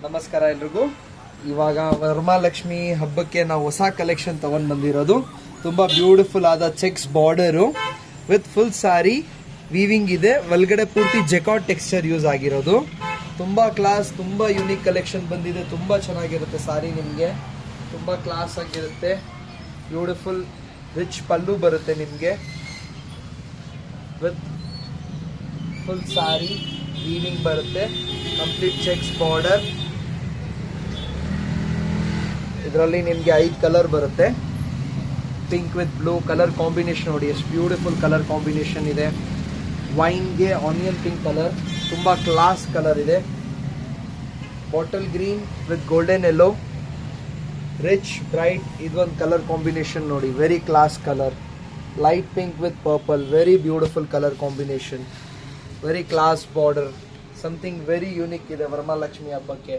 ನಮಸ್ಕಾರ ಎಲ್ರಿಗೂ. ಇವಾಗ ವರಮಹಾಲಕ್ಷ್ಮಿ ಹಬ್ಬಕ್ಕೆ ನಾವು ಹೊಸ ಕಲೆಕ್ಷನ್ ತಗೊಂಡ್ ಬಂದಿರೋದು. ತುಂಬಾ ಬ್ಯೂಟಿಫುಲ್ ಆದ cheques border with full sorry weaving ಇದೆ. ಒಳಗಡೆ ಪೂರ್ತಿ ಜೆಕಾರ್ಡ್ ಟೆಕ್ಸ್ಚರ್ ಯೂಸ್ ಆಗಿರೋದು. ತುಂಬಾ ಕ್ಲಾಸ್, ತುಂಬಾ ಯೂನಿಕ್ ಕಲೆಕ್ಷನ್ ಬಂದಿದೆ. ತುಂಬಾ ಚೆನ್ನಾಗಿರುತ್ತೆ ಸಾರಿ, ನಿಮಗೆ ತುಂಬಾ ಕ್ಲಾಸ್ ಆಗಿರುತ್ತೆ. ಬ್ಯೂಟಿಫುಲ್ ರಿಚ್ ಪಲ್ಲು ಬರುತ್ತೆ ನಿಮಗೆ ವಿತ್ ಫುಲ್ ಸಾರಿ ವೀವಿಂಗ್ ಬರುತ್ತೆ. Complete cheques border. ಇದರಲ್ಲಿ ನಿಮಗೆ 5 ಕಲರ್ ಬರುತ್ತೆ. Pink with blue colour combination ನೋಡಿ, ಎಷ್ಟು ಬ್ಯೂಟಿಫುಲ್ ಕಲರ್ ಕಾಂಬಿನೇಷನ್ ಇದೆ. ವೈನ್ಗೆ ಆನಿಯನ್ ಪಿಂಕ್ ಕಲರ್, ತುಂಬ ಕ್ಲಾಸ್ ಕಲರ್ ಇದೆ. Bottle green with golden yellow, rich bright ಇದೊಂದು ಕಲರ್ ಕಾಂಬಿನೇಷನ್ ನೋಡಿ, very class colour. Light pink with purple, very beautiful colour combination, very class border. Something very unique ಇದೆ ವರಮಹಾಲಕ್ಷ್ಮಿ ಹಬ್ಬಕ್ಕೆ.